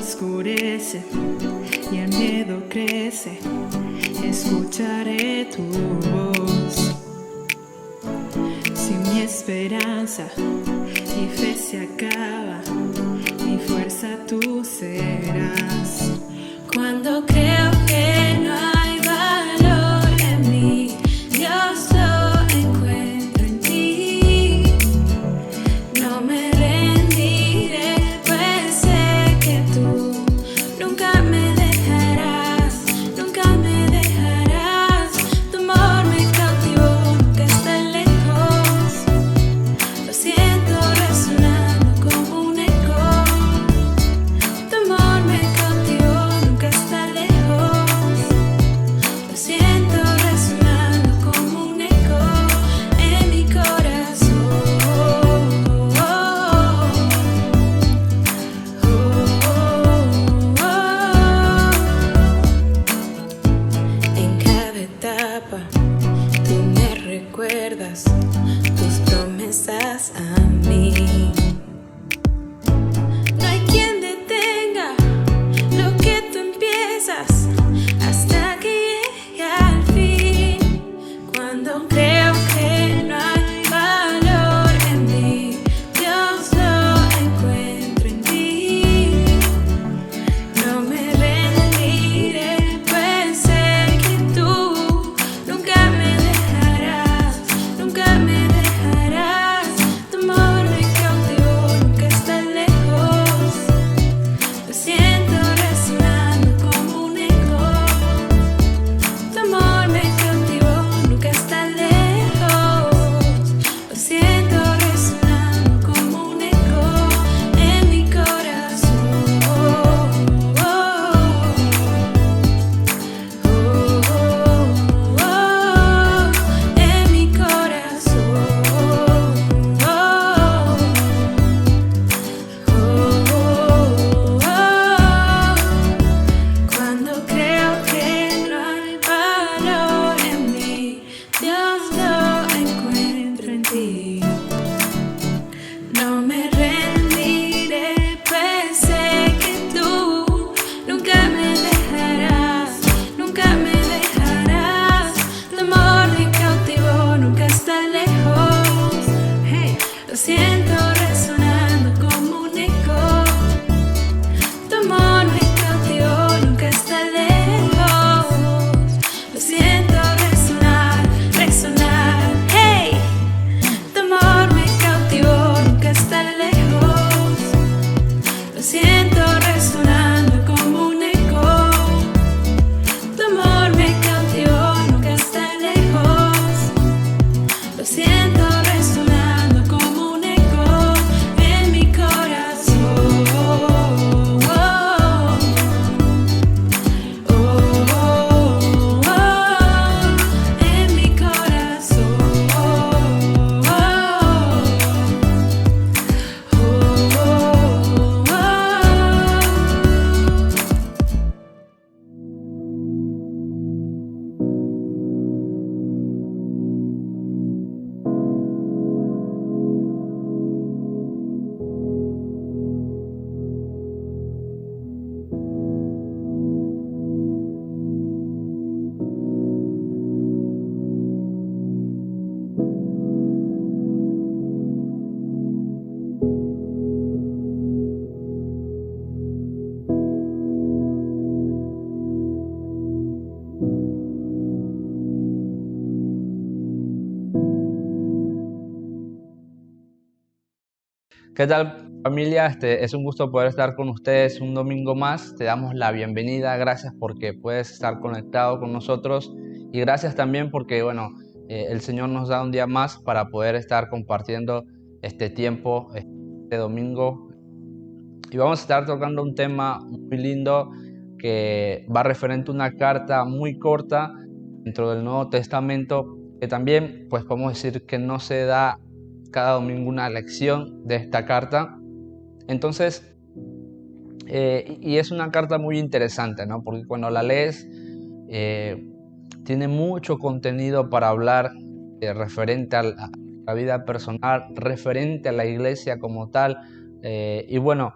oscurece y el miedo crece, escucharé tu voz. Si mi esperanza y fe se acaba, mi fuerza tú serás. Cuando creo que no hay valor en mí, Dios lo encuentro en ti. No me rendiré, pues sé que tú nunca me dejarás, nunca me dejarás. Tu amor me cautivó, nunca está lejos. Lo siento resonando como un eco. Tu amor me cautivó, nunca está lejos. Lo siento resonando como un eco en mi corazón. En cada etapa tú me recuerdas tus promesas a mí. No hay quien detenga lo que tú empiezas hasta que llegue al fin. Cuando creo que no hay valor en mí, Dios lo encuentro en ti. No me rendiré, pues sé que tú nunca me dejarás, nunca me dejarás. Tu amor me cautivó, nunca está lejos. Lo siento resonando como un eco. Tu amor me cautivó, nunca está lejos. Lo siento resonando como un eco en mi corazón. En mi corazón. Cuando creo que no hay valor en mí, Dios lo encuentro en ti. No me rendiré, pues sé que tú nunca me dejarás, nunca me dejarás. Tu amor me cautivó, nunca está lejos. Hey, lo siento resonando como un eco. Tu amor me cautivó, nunca está lejos. Lo siento resonar, resonar. Hey, tu amor me cautivó, nunca está lejos. Lo siento resonando como un eco. Tu amor me cautivó, nunca está lejos. Lo siento resonando como un eco en mi corazón. En mi corazón. ¿Qué tal, familia? Es un gusto poder estar con ustedes un domingo más. Te damos la bienvenida. Gracias porque puedes estar conectado con nosotros y gracias también porque, el Señor nos da un día más para poder estar compartiendo este tiempo, este domingo. Y vamos a estar tocando un tema muy lindo que va referente a una carta muy corta dentro del Nuevo Testamento, que también, pues podemos decir que no se da cada domingo una lección de esta carta. Entonces, y es una carta muy interesante, ¿no? Porque cuando la lees, tiene mucho contenido para hablar referente a la vida personal, referente a la iglesia como tal. Y bueno,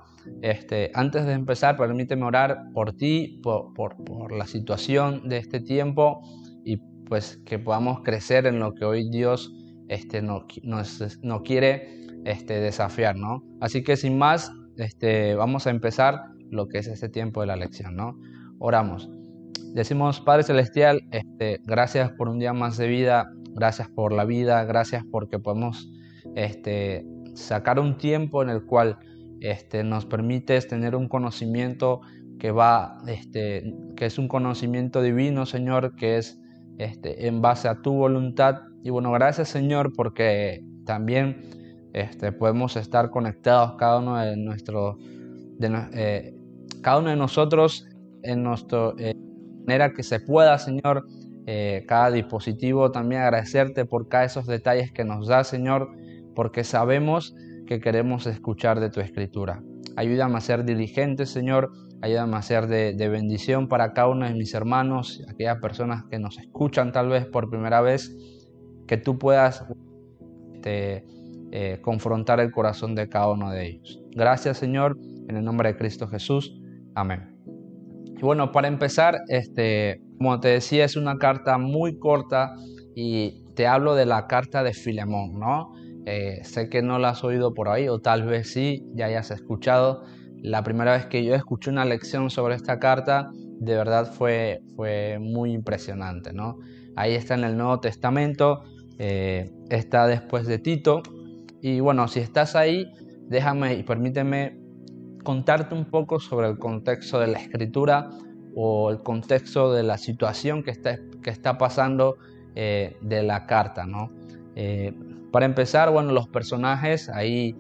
Antes de empezar, permíteme orar por ti, por la situación de este tiempo y pues que podamos crecer en lo que hoy Dios nos quiere desafiar, ¿no? Así que sin más, vamos a empezar lo que es este tiempo de la lección, ¿no? Oramos. Decimos, Padre Celestial, gracias por un día más de vida, gracias por la vida, gracias porque podemos sacar un tiempo en el cual nos permites tener un conocimiento que que es un conocimiento divino, Señor, que es en base a tu voluntad. Y bueno, gracias, Señor, porque también podemos estar conectados cada uno de cada uno de nosotros en nuestra manera que se pueda, Señor. Cada dispositivo, también agradecerte por cada esos detalles que nos da, Señor, porque sabemos que queremos escuchar de tu escritura. Ayúdame a ser diligente, Señor. Ayúdame a ser de bendición para cada uno de mis hermanos, aquellas personas que nos escuchan tal vez por primera vez, que tú puedas confrontar el corazón de cada uno de ellos. Gracias, Señor, en el nombre de Cristo Jesús. Amén. Y bueno, para empezar, como te decía, es una carta muy corta y te hablo de la carta de Filemón, ¿no? Sé que no la has oído por ahí, o tal vez sí, ya hayas escuchado. La primera vez que yo escuché una lección sobre esta carta, de verdad fue muy impresionante, ¿no? Ahí está en el Nuevo Testamento, está después de Tito. Y bueno, si estás ahí, déjame y permíteme contarte un poco sobre el contexto de la escritura o el contexto de la situación que está pasando de la carta, ¿no? Para empezar, bueno, los personajes, ahí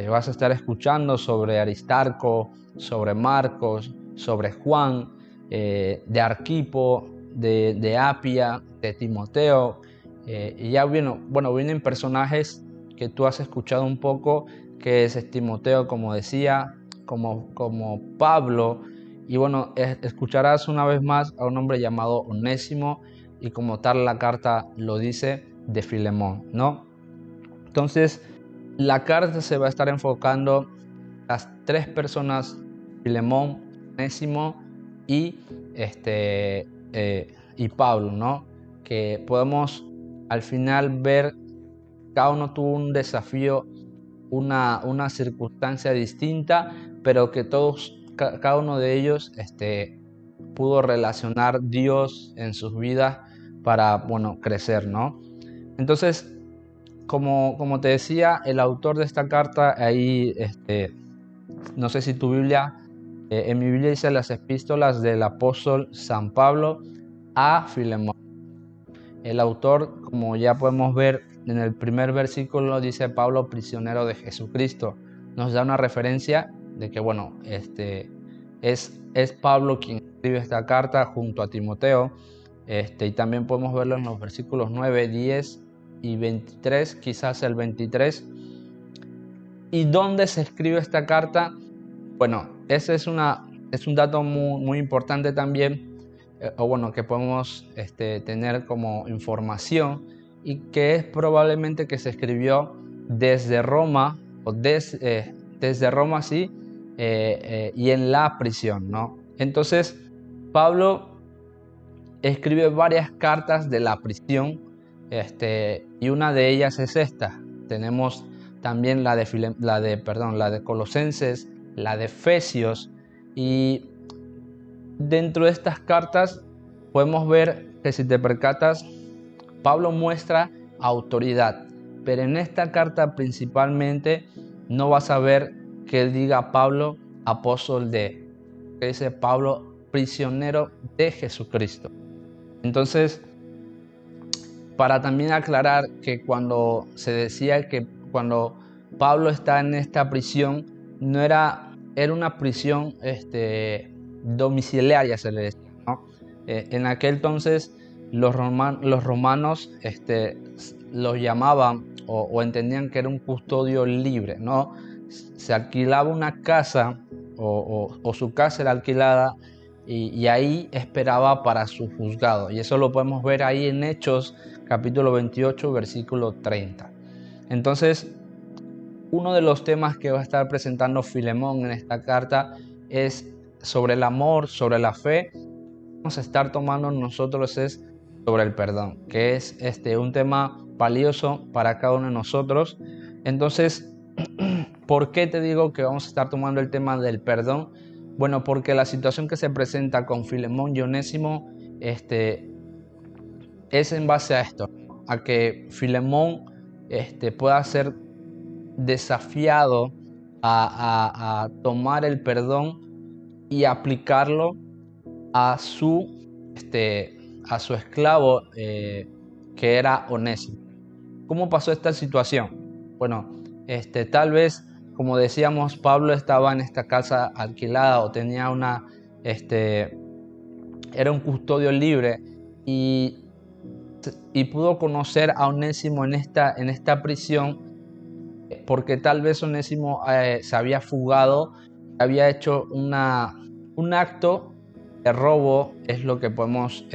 vas a estar escuchando sobre Aristarco, sobre Marcos, sobre Juan, de Arquipo, de Apia, de Timoteo, y ya vienen personajes que tú has escuchado un poco, que es Timoteo, como decía, como Pablo, y bueno, escucharás una vez más a un hombre llamado Onésimo, y como tal la carta lo dice, de Filemón, ¿no? Entonces, la carta se va a estar enfocando las tres personas, Filemón, Onésimo y Pablo, ¿no? Que podemos al final ver cada uno tuvo un desafío, una circunstancia distinta, pero que cada uno de ellos pudo relacionar Dios en sus vidas para, bueno, crecer, ¿no? Entonces, como te decía, el autor de esta carta, ahí, no sé si tu Biblia, en mi Biblia dice las epístolas del apóstol San Pablo a Filemón. El autor, como ya podemos ver en el primer versículo, dice Pablo, prisionero de Jesucristo. Nos da una referencia de que, bueno, es Pablo quien escribe esta carta junto a Timoteo. Y también podemos verlo en los versículos 9, 10 y 23, quizás el 23. ¿Y dónde se escribe esta carta? Bueno, ese es un dato muy importante también, o bueno, que podemos tener como información, y que es probablemente que se escribió desde Roma, o desde Roma, sí, y en la prisión, ¿no? Entonces, Pablo escribe varias cartas de la prisión, y una de ellas es esta. Tenemos también la de Colosenses, la de Efesios, y dentro de estas cartas podemos ver que, si te percatas, Pablo muestra autoridad, pero en esta carta principalmente no vas a ver que diga Pablo apóstol que dice Pablo prisionero de Jesucristo. Entonces, para también aclarar que cuando se decía que cuando Pablo está en esta prisión, no era una prisión domiciliaria, se le decía, ¿no? En aquel entonces los romanos los llamaban o entendían que era un custodio libre, ¿no? Se alquilaba una casa o su casa era alquilada, y ahí esperaba para su juzgado. Y eso lo podemos ver ahí en Hechos capítulo 28, versículo 30. Entonces, uno de los temas que va a estar presentando Filemón en esta carta es sobre el amor, sobre la fe. Vamos a estar tomando nosotros es sobre el perdón, que es un tema valioso para cada uno de nosotros. Entonces, ¿por qué te digo que vamos a estar tomando el tema del perdón? Bueno, porque la situación que se presenta con Filemón y Onésimo es en base a esto, a que Filemón pueda ser desafiado a tomar el perdón y aplicarlo a a su esclavo que era Onésimo. ¿Cómo pasó esta situación? Bueno, tal vez, como decíamos, Pablo estaba en esta casa alquilada o tenía era un custodio libre y pudo conocer a Onésimo en esta prisión porque tal vez Onésimo se había fugado, había hecho un acto de robo, es lo que podemos,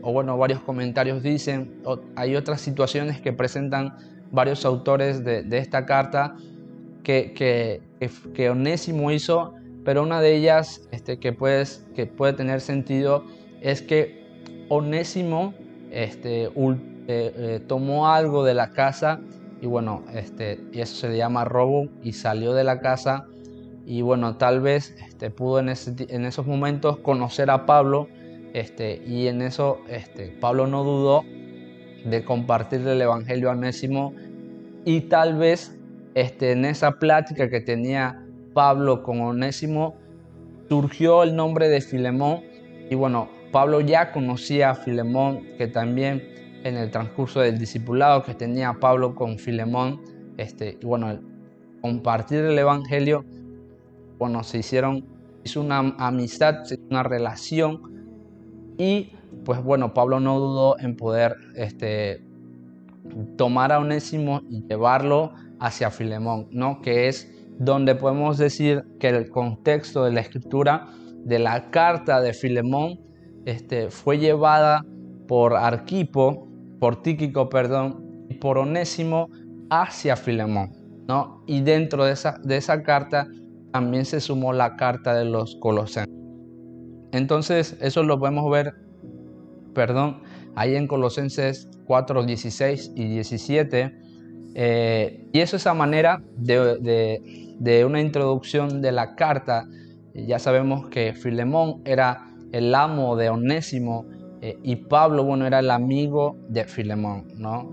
o bueno, varios comentarios dicen, hay otras situaciones que presentan varios autores de esta carta que Onésimo hizo, pero una de ellas que puede tener sentido es que Onésimo tomó algo de la casa y bueno, y eso se le llama robo y salió de la casa y bueno, tal vez pudo en esos momentos conocer a Pablo y en eso Pablo no dudó de compartirle el evangelio a Onésimo y tal vez en esa plática que tenía Pablo con Onésimo surgió el nombre de Filemón y bueno, Pablo ya conocía a Filemón, que también en el transcurso del discipulado que tenía Pablo con Filemón, y bueno, compartir el evangelio, bueno, hizo una amistad, se hizo una relación y pues bueno, Pablo no dudó en poder tomar a Onésimo y llevarlo hacia Filemón, ¿no? Que es donde podemos decir que el contexto de la escritura de la carta de Filemón fue llevada por Tíquico, perdón, y por Onésimo hacia Filemón, ¿no? Y dentro de esa carta también se sumó la carta de los Colosenses. Entonces, eso lo podemos ver, ahí en Colosenses 4, 16 y 17. Y eso es a manera de una introducción de la carta. Ya sabemos que Filemón era el amo de Onésimo y Pablo, bueno, era el amigo de Filemón, ¿no?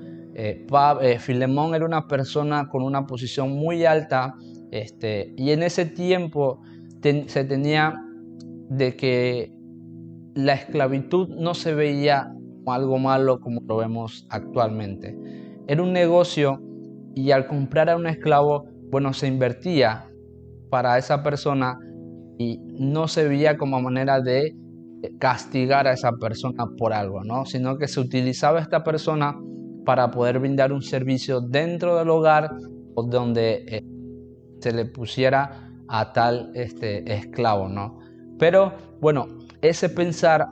Filemón era una persona con una posición muy alta y en ese tiempo se tenía de que la esclavitud no se veía como algo malo como lo vemos actualmente. Era un negocio y al comprar a un esclavo, bueno, se invertía para esa persona y no se veía como manera de castigar a esa persona por algo, ¿no? Sino que se utilizaba a esta persona para poder brindar un servicio dentro del hogar o donde se le pusiera a tal esclavo, ¿no? Pero bueno, ese pensar,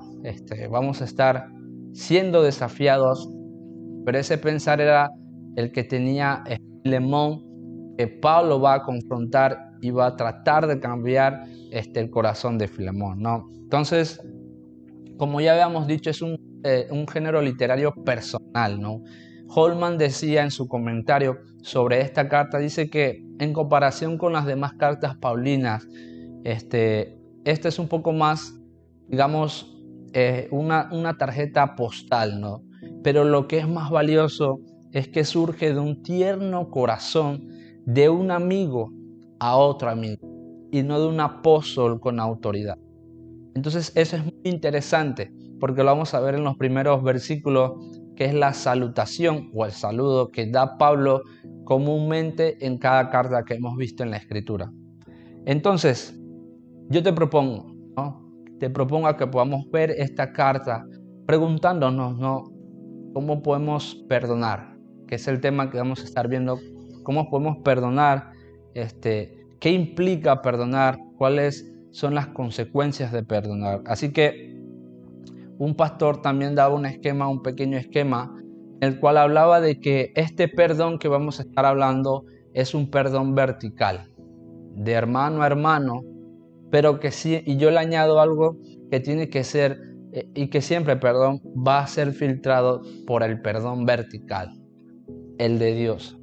vamos a estar siendo desafiados, pero ese pensar era el que tenía Filemón, que Pablo va a confrontar y va a tratar de cambiar el corazón de Filemón, ¿no? Entonces, como ya habíamos dicho, es un género literario personal, ¿no? Holman decía en su comentario sobre esta carta, dice que en comparación con las demás cartas paulinas, esta es un poco más, digamos, una tarjeta postal, ¿no? Pero lo que es más valioso es que surge de un tierno corazón de un amigo a otro amigo y no de un apóstol con autoridad. Entonces eso es muy interesante porque lo vamos a ver en los primeros versículos, que es la salutación o el saludo que da Pablo comúnmente en cada carta que hemos visto en la Escritura. Entonces, yo te propongo, ¿no? Te propongo a que podamos ver esta carta preguntándonos, ¿no? ¿Cómo podemos perdonar? Que es el tema que vamos a estar viendo. ¿Cómo podemos perdonar? ¿Qué implica perdonar? ¿Cuáles son las consecuencias de perdonar? Así que un pastor también daba un pequeño esquema, en el cual hablaba de que este perdón que vamos a estar hablando es un perdón vertical, de hermano a hermano, pero que sí, y yo le añado algo que tiene que ser, y que siempre el perdón va a ser filtrado por el perdón vertical, el de Dios.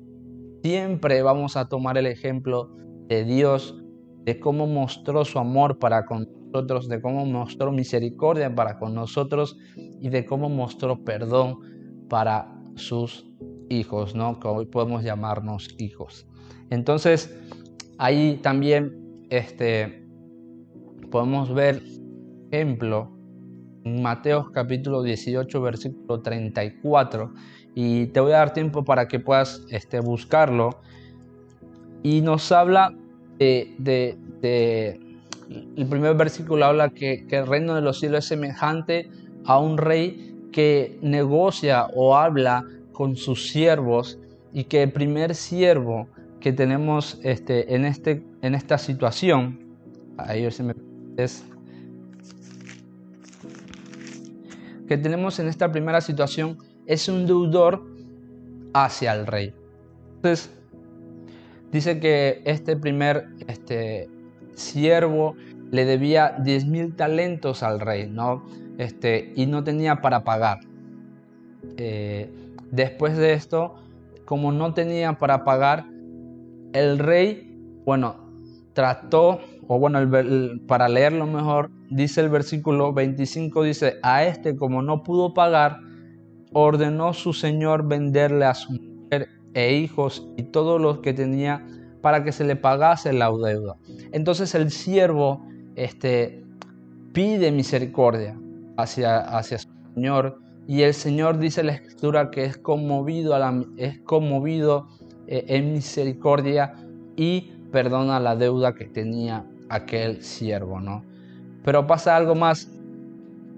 Siempre vamos a tomar el ejemplo de Dios, de cómo mostró su amor para con nosotros, de cómo mostró misericordia para con nosotros y de cómo mostró perdón para sus hijos, ¿no? Que hoy podemos llamarnos hijos. Entonces, ahí también podemos ver ejemplo en Mateo capítulo 18, versículo 34, y te voy a dar tiempo para que puedas buscarlo, y nos habla el primer versículo habla que el reino de los cielos es semejante a un rey que negocia o habla con sus siervos, y que el primer siervo que tenemos en esta situación, ahí es que tenemos en esta primera situación, es un deudor hacia el rey. Entonces, dice que este primer siervo le debía 10,000 talentos al rey, ¿no? Y no tenía para pagar. Después de esto, como no tenía para pagar, el rey, trató, para leerlo mejor, dice el versículo 25, dice, a como no pudo pagar, ordenó su señor venderle a su mujer e hijos y todos los que tenía para que se le pagase la deuda. Entonces el siervo pide misericordia hacia su señor, y el Señor, dice la Escritura, que es conmovido en misericordia y perdona la deuda que tenía aquel siervo, ¿no? Pero pasa algo más.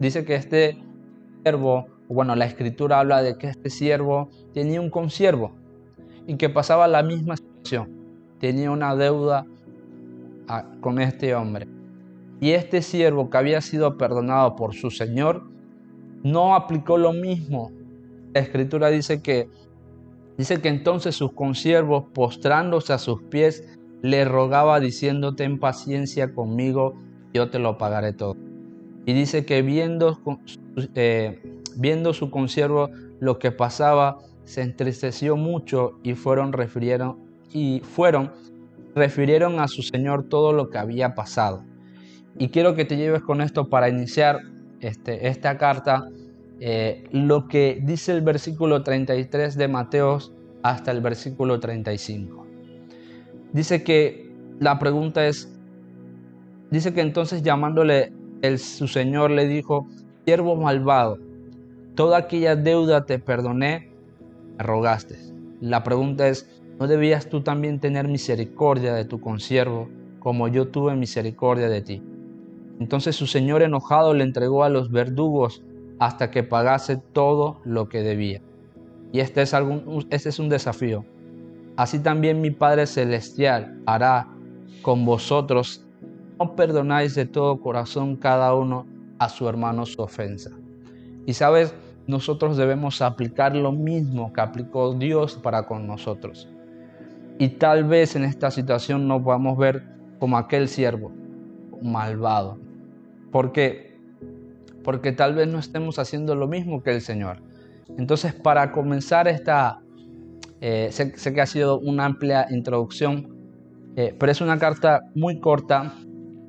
Dice que este siervo, la Escritura habla de que este siervo tenía un consiervo y que pasaba la misma situación. Tenía una deuda con este hombre. Y este siervo, que había sido perdonado por su señor, no aplicó lo mismo. La Escritura dice que entonces sus consiervos, postrándose a sus pies, le rogaba diciendo, ten paciencia conmigo, yo te lo pagaré todo. Y dice que viendo su consiervo lo que pasaba, se entristeció mucho y refirieron a su señor todo lo que había pasado. Y quiero que te lleves con esto para iniciar esta carta, lo que dice el versículo 33 de Mateo hasta el versículo 35. Dice que la pregunta es, dice que entonces llamándole su señor le dijo, siervo malvado, toda aquella deuda te perdoné, me rogaste. La pregunta es, ¿no debías tú también tener misericordia de tu consiervo, como yo tuve misericordia de ti? Entonces su señor enojado le entregó a los verdugos hasta que pagase todo lo que debía. Y este es un desafío. Así también mi Padre Celestial hará con vosotros, no perdonáis de todo corazón cada uno a su hermano su ofensa. Y sabes, nosotros debemos aplicar lo mismo que aplicó Dios para con nosotros. Y tal vez en esta situación nos podamos ver como aquel siervo malvado. ¿Por qué? Porque tal vez no estemos haciendo lo mismo que el Señor. Entonces, para comenzar sé que ha sido una amplia introducción, pero es una carta muy corta.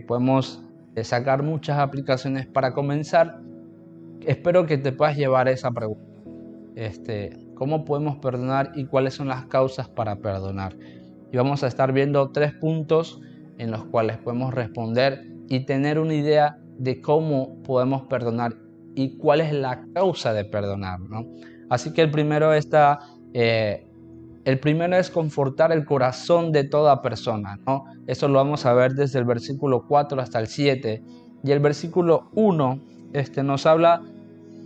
Podemos sacar muchas aplicaciones para comenzar. Espero que te puedas llevar esa pregunta. ¿Cómo podemos perdonar y cuáles son las causas para perdonar? Y vamos a estar viendo 3 puntos en los cuales podemos responder y tener una idea de cómo podemos perdonar y cuál es la causa de perdonar, ¿no? Así que el primero es confortar el corazón de toda persona, ¿no? Eso lo vamos a ver desde el versículo 4 hasta el 7. Y el versículo 1 nos habla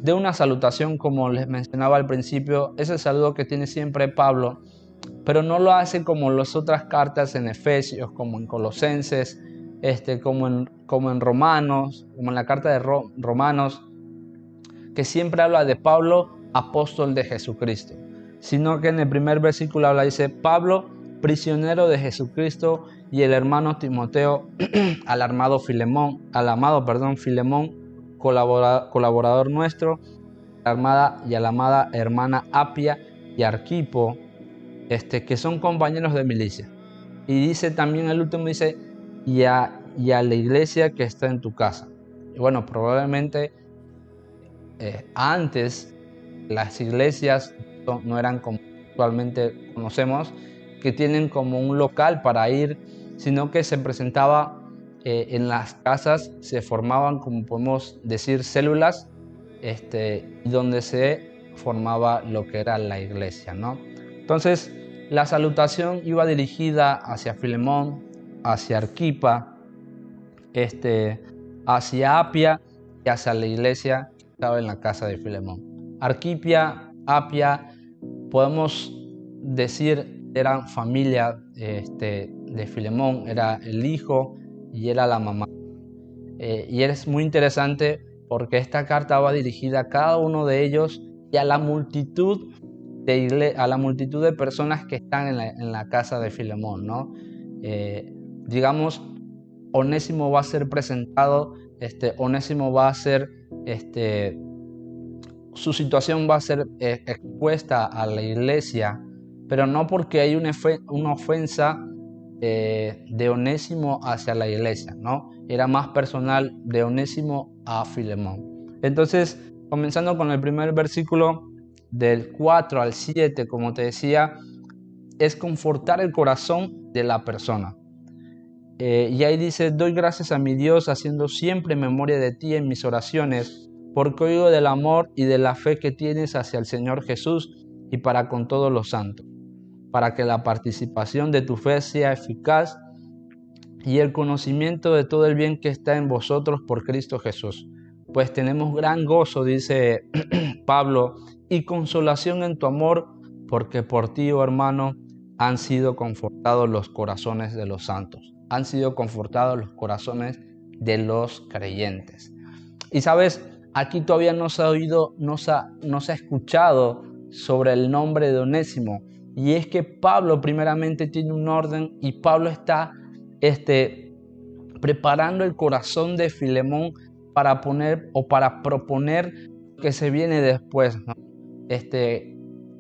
de una salutación, como les mencionaba al principio. Es el saludo que tiene siempre Pablo, pero no lo hace como las otras cartas en Efesios, como en Colosenses, como en Romanos, como en la carta de Romanos, que siempre habla de Pablo, apóstol de Jesucristo, sino que en el primer versículo dice Pablo, prisionero de Jesucristo, y el hermano Timoteo, al amado Filemón, colaborador nuestro, y a la amada hermana Apia y Arquipo, que son compañeros de milicia. Y dice también el último, dice, y a la iglesia que está en tu casa. Y bueno, probablemente antes las iglesias no eran como actualmente conocemos, que tienen como un local para ir, sino que se presentaba en las casas, se formaban, como podemos decir, células, donde se formaba lo que era la iglesia, ¿no? Entonces, la salutación iba dirigida hacia Filemón, hacia Arquipa, hacia Apia y hacia la iglesia que estaba en la casa de Filemón. Apia, podemos decir, eran familia de Filemón, era el hijo y era la mamá. Y es muy interesante porque esta carta va dirigida a cada uno de ellos y a la multitud de personas que están en la casa de Filemón, ¿no? Digamos, Onésimo va a ser presentado, Onésimo va a ser, su situación va a ser expuesta a la iglesia, pero no porque hay una ofensa de Onésimo hacia la iglesia, ¿no? Era más personal de Onésimo a Filemón. Entonces, comenzando con el primer versículo, del 4 al 7, como te decía, es confortar el corazón de la persona. Y ahí dice, doy gracias a mi Dios haciendo siempre memoria de ti en mis oraciones, porque oigo del amor y de la fe que tienes hacia el Señor Jesús y para con todos los santos, para que la participación de tu fe sea eficaz y el conocimiento de todo el bien que está en vosotros por Cristo Jesús. Pues tenemos gran gozo, dice Pablo, y consolación en tu amor, porque por ti, oh hermano, han sido confortados los corazones de los santos. Han sido confortados los corazones de los creyentes. Y sabes, aquí todavía no se ha escuchado sobre el nombre de Onésimo. Y es que Pablo primeramente tiene un orden y Pablo está preparando el corazón de Filemón para proponer que se viene después, ¿no?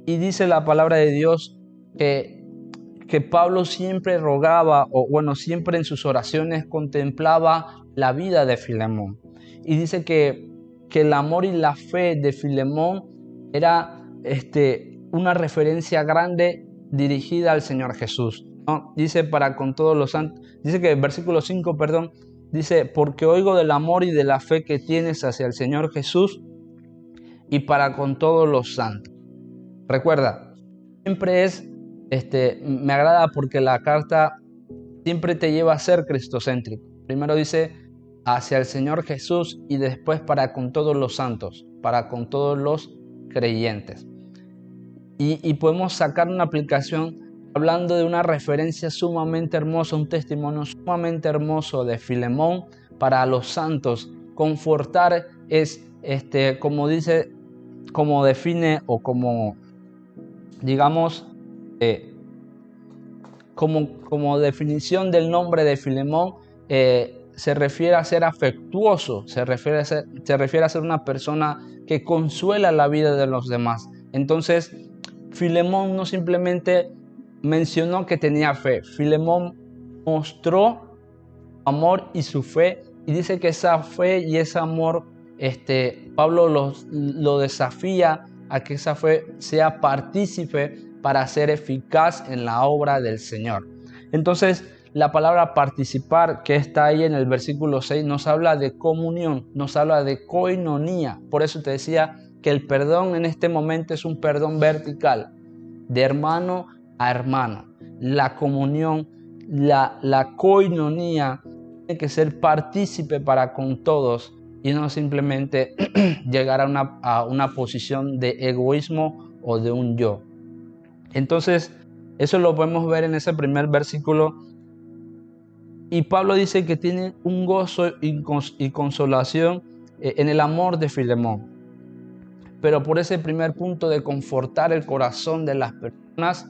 Y dice la palabra de Dios que Pablo siempre rogaba, siempre en sus oraciones contemplaba la vida de Filemón. Y dice que el amor y la fe de Filemón era una referencia grande dirigida al Señor Jesús, ¿no? Dice, para con todos los santos, dice que versículo 5, dice, porque oigo del amor y de la fe que tienes hacia el Señor Jesús y para con todos los santos. Recuerda, siempre me agrada porque la carta siempre te lleva a ser cristocéntrico. Primero dice hacia el Señor Jesús y después para con todos los santos, para con todos los creyentes. Y podemos sacar una aplicación hablando de una referencia sumamente hermosa, un testimonio sumamente hermoso de Filemón para los santos. Confortar es, como define o como, digamos, como definición del nombre de Filemón, se refiere a ser afectuoso, se refiere a ser una persona que consuela la vida de los demás. Entonces, Filemón no simplemente mencionó que tenía fe, Filemón mostró amor y su fe, y dice que esa fe y ese amor, Pablo lo desafía a que esa fe sea partícipe para ser eficaz en la obra del Señor. Entonces, la palabra participar, que está ahí en el versículo 6, nos habla de comunión, nos habla de koinonía. Por eso te decía que el perdón en este momento es un perdón vertical, de hermano a hermano. La comunión, la koinonía tiene que ser partícipe para con todos y no simplemente llegar a una posición de egoísmo o de un yo. Entonces, eso lo podemos ver en ese primer versículo. Y Pablo dice que tiene un gozo y consolación en el amor de Filemón. Pero por ese primer punto de confortar el corazón de las personas,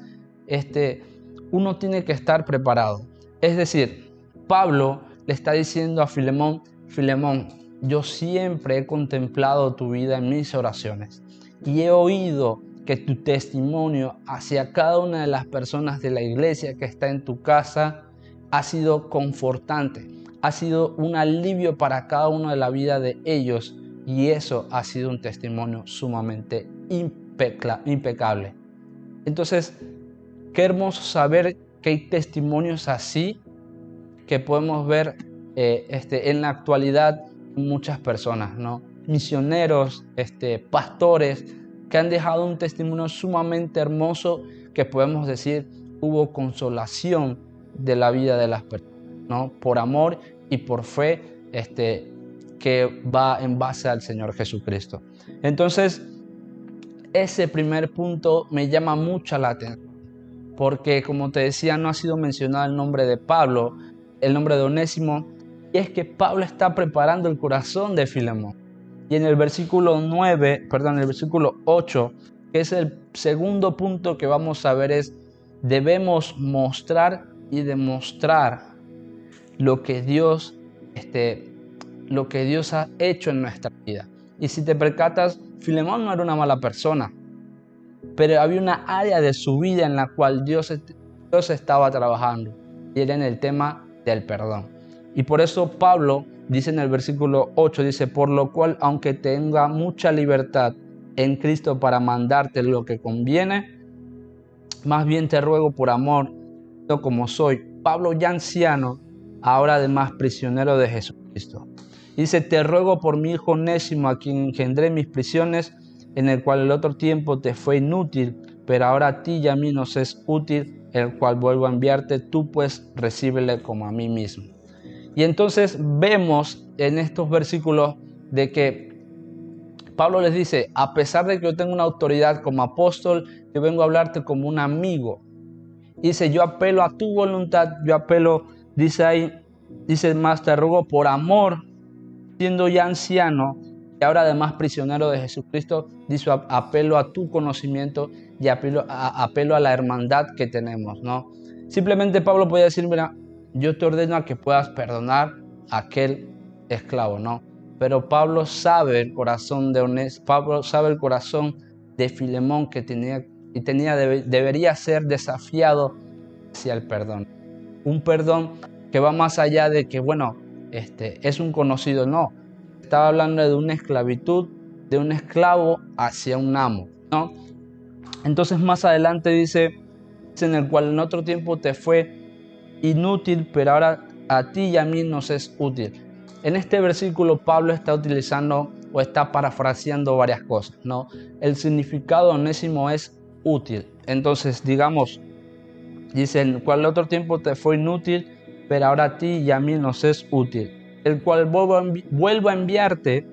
uno tiene que estar preparado. Es decir, Pablo le está diciendo a Filemón, Filemón, yo siempre he contemplado tu vida en mis oraciones y he oído que tu testimonio hacia cada una de las personas de la iglesia que está en tu casa ha sido confortante, ha sido un alivio para cada uno de la vida de ellos, y eso ha sido un testimonio sumamente impecable. Entonces, qué hermoso saber que hay testimonios así que podemos ver en la actualidad muchas personas, ¿no? Misioneros, pastores que han dejado un testimonio sumamente hermoso, que podemos decir hubo consolación de la vida de las personas, ¿no? Por amor y por fe que va en base al Señor Jesucristo. Entonces, ese primer punto me llama mucho la atención, porque como te decía, no ha sido mencionado el nombre de Pablo, el nombre de Onésimo, y es que Pablo está preparando el corazón de Filemón. Y en el versículo 8, que es el segundo punto que vamos a ver, es debemos mostrar y demostrar lo que Dios ha hecho en nuestra vida. Y si te percatas, Filemón no era una mala persona, pero había una área de su vida en la cual Dios estaba trabajando, y era en el tema del perdón. Y por eso Pablo dice en el versículo 8, dice, por lo cual, aunque tenga mucha libertad en Cristo para mandarte lo que conviene, más bien te ruego por amor, como soy, Pablo ya anciano, ahora además prisionero de Jesucristo. Dice, te ruego por mi hijo Onésimo, a quien engendré mis prisiones, en el cual el otro tiempo te fue inútil, pero ahora a ti y a mí nos es útil, el cual vuelvo a enviarte, tú pues recíbele como a mí mismo. Y entonces vemos en estos versículos de que Pablo les dice, a pesar de que yo tengo una autoridad como apóstol, yo vengo a hablarte como un amigo. Dice, yo apelo a tu voluntad, dice más, te ruego por amor, siendo ya anciano y ahora además prisionero de Jesucristo, dice, apelo a tu conocimiento y apelo a la hermandad que tenemos, ¿no? Simplemente Pablo podía decir, mira, yo te ordeno a que puedas perdonar a aquel esclavo, ¿no? Pero Pablo sabe el corazón de Filemón, que debería ser desafiado hacia el perdón. Un perdón que va más allá de que, es un conocido, no. Estaba hablando de una esclavitud, de un esclavo hacia un amo, ¿no? Entonces más adelante dice, en el cual en otro tiempo te fue inútil, pero ahora a ti y a mí nos es útil. En este versículo Pablo está utilizando o está parafraseando varias cosas, ¿no? El significado de Onésimo es útil. Entonces, digamos, dice, el cual en otro tiempo te fue inútil, pero ahora a ti y a mí nos es útil. El cual vuelvo a enviarte,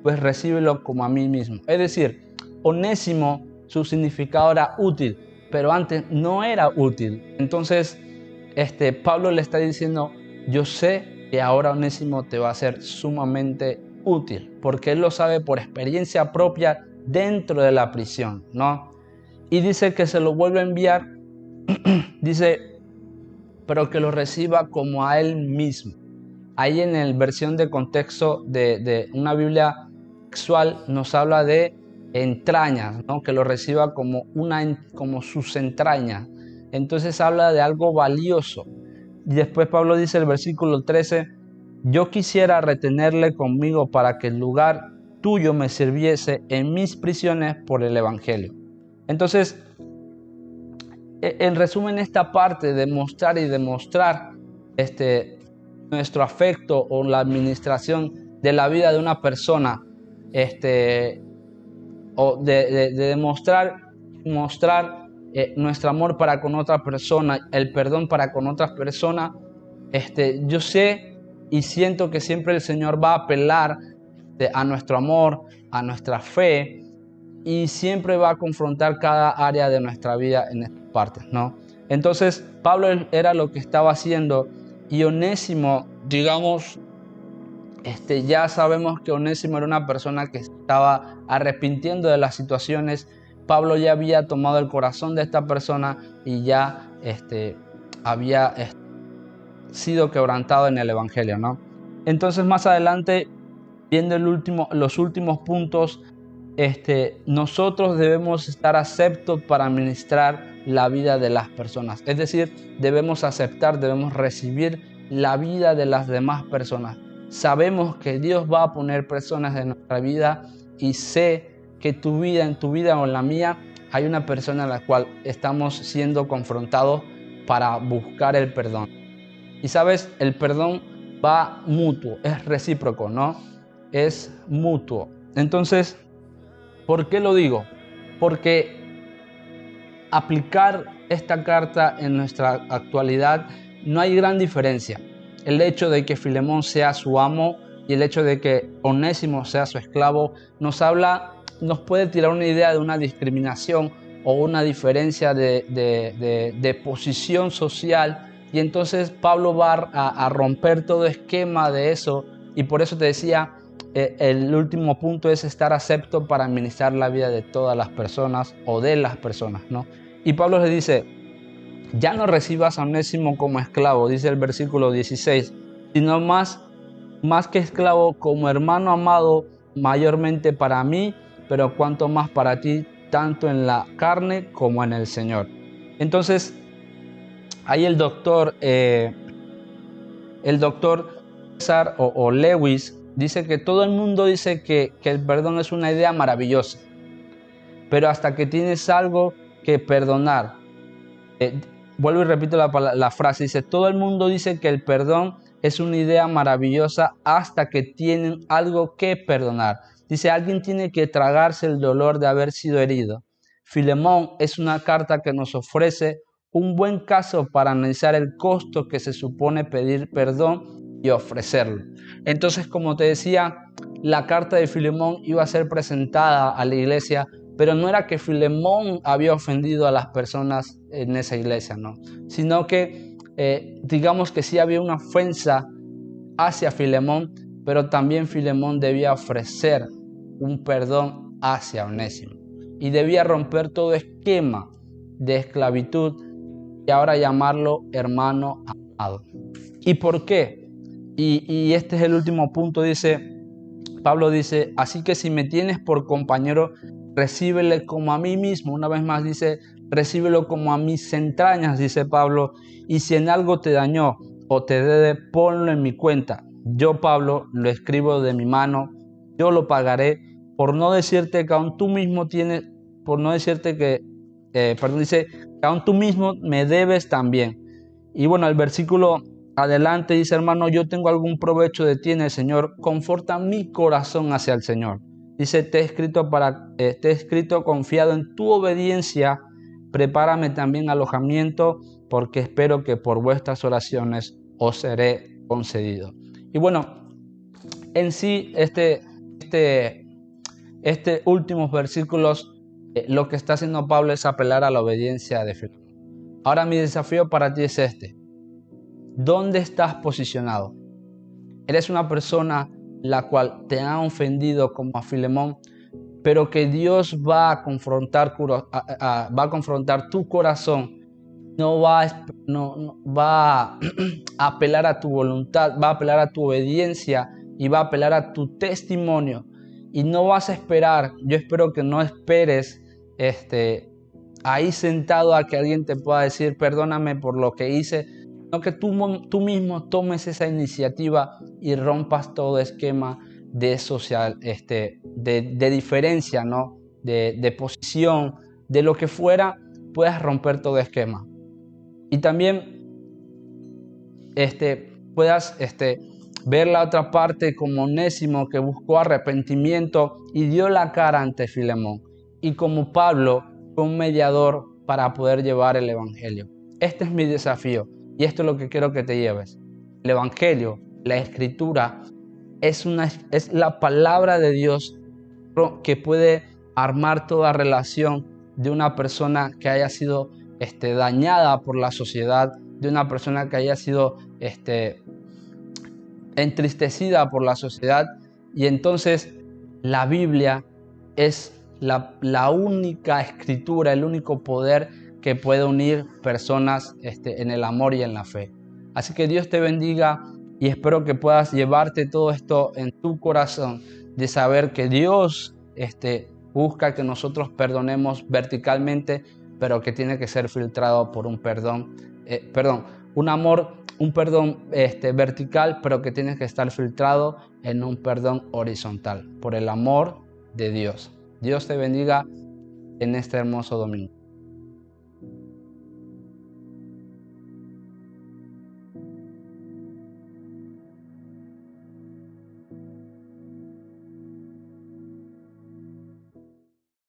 pues recíbelo como a mí mismo. Es decir, Onésimo, su significado era útil, pero antes no era útil. Entonces, Pablo le está diciendo, yo sé que ahora Onésimo te va a ser sumamente útil, porque él lo sabe por experiencia propia dentro de la prisión, ¿no? Y dice que se lo vuelve a enviar, dice, pero que lo reciba como a él mismo. Ahí en la versión de contexto de una Biblia textual nos habla de entrañas, ¿no? Que lo reciba como sus entrañas. Entonces habla de algo valioso. Y después Pablo dice en el versículo 13, yo quisiera retenerle conmigo para que el lugar tuyo me sirviese en mis prisiones por el Evangelio. Entonces, en resumen, esta parte de mostrar y demostrar nuestro afecto o la administración de la vida de una persona, o de demostrar nuestro amor para con otra persona, el perdón para con otras personas, yo sé y siento que siempre el Señor va a apelar a nuestro amor, a nuestra fe, y siempre va a confrontar cada área de nuestra vida en estas partes, ¿no? Entonces Pablo era lo que estaba haciendo, y Onésimo, digamos, ya sabemos que Onésimo era una persona que estaba arrepintiendo de las situaciones. Pablo ya había tomado el corazón de esta persona y ya había sido quebrantado en el Evangelio, ¿no? Entonces más adelante, viendo los últimos puntos, nosotros debemos estar aceptos para ministrar la vida de las personas. Es decir, debemos aceptar, debemos recibir la vida de las demás personas. Sabemos que Dios va a poner personas en nuestra vida y sé que en tu vida o en la mía, hay una persona a la cual estamos siendo confrontados para buscar el perdón. Y sabes, el perdón va mutuo, es recíproco, ¿no? Es mutuo. Entonces, ¿por qué lo digo? Porque aplicar esta carta en nuestra actualidad no hay gran diferencia. El hecho de que Filemón sea su amo y el hecho de que Onésimo sea su esclavo nos puede tirar una idea de una discriminación o una diferencia de posición social, y entonces Pablo va a romper todo esquema de eso, y por eso te decía, el último punto es estar acepto para administrar la vida de todas las personas o de las personas, ¿no? Y Pablo le dice, ya no recibas a Onésimo como esclavo, dice el versículo 16, sino más que esclavo, como hermano amado, mayormente para mí, pero cuanto más para ti, tanto en la carne como en el Señor. Entonces, ahí el doctor César o Lewis dice que todo el mundo dice que el perdón es una idea maravillosa, pero hasta que tienes algo que perdonar. Vuelvo y repito la frase, dice, todo el mundo dice que el perdón es una idea maravillosa hasta que tienen algo que perdonar. Dice, alguien tiene que tragarse el dolor de haber sido herido. Filemón es una carta que nos ofrece un buen caso para analizar el costo que se supone pedir perdón y ofrecerlo. Entonces, como te decía, la carta de Filemón iba a ser presentada a la iglesia, pero no era que Filemón había ofendido a las personas en esa iglesia, no, sino que digamos que sí había una ofensa hacia Filemón, pero también Filemón debía ofrecer un perdón hacia Onésimo y debía romper todo esquema de esclavitud y ahora llamarlo hermano amado. ¿Y por qué? Y este es el último punto, Pablo dice, así que si me tienes por compañero, recíbele como a mí mismo. Una vez más dice, recíbelo como a mis entrañas, dice Pablo, y si en algo te dañó o te debe, ponlo en mi cuenta. Yo, Pablo, lo escribo de mi mano, yo lo pagaré, por no decirte que aún tú mismo tienes, por no decirte que, dice, que aún tú mismo me debes también. Y bueno, el versículo adelante dice, hermano, yo tengo algún provecho de ti en el Señor, conforta mi corazón hacia el Señor. Dice, te he escrito confiado en tu obediencia, prepárame también alojamiento, porque espero que por vuestras oraciones os seré concedido. Y bueno, en sí, últimos versículos, lo que está haciendo Pablo es apelar a la obediencia de Filemón. Ahora mi desafío para ti es ¿dónde estás posicionado? ¿Eres una persona la cual te ha ofendido como a Filemón, pero que Dios va a confrontar tu corazón? No va a apelar a tu voluntad, va a apelar a tu obediencia y va a apelar a tu testimonio. Y no vas a esperar, yo espero que no esperes ahí sentado a que alguien te pueda decir perdóname por lo que hice, sino que tú mismo tomes esa iniciativa y rompas todo esquema de social, de diferencia, ¿no? De posición, de lo que fuera, puedas romper todo esquema. Y también puedas ver la otra parte como Onésimo, que buscó arrepentimiento y dio la cara ante Filemón. Y como Pablo fue un mediador para poder llevar el Evangelio. Este es mi desafío y esto es lo que quiero que te lleves. El Evangelio, la Escritura, es la palabra de Dios que puede armar toda relación de una persona que haya sido dañada por la sociedad, de una persona que haya sido entristecida por la sociedad. Y entonces la Biblia es la única escritura, el único poder que puede unir personas en el amor y en la fe. Así que Dios te bendiga y espero que puedas llevarte todo esto en tu corazón, de saber que Dios busca que nosotros perdonemos verticalmente, pero que tiene que ser filtrado por un perdón, un perdón vertical, pero que tiene que estar filtrado en un perdón horizontal, por el amor de Dios. Dios te bendiga en este hermoso domingo.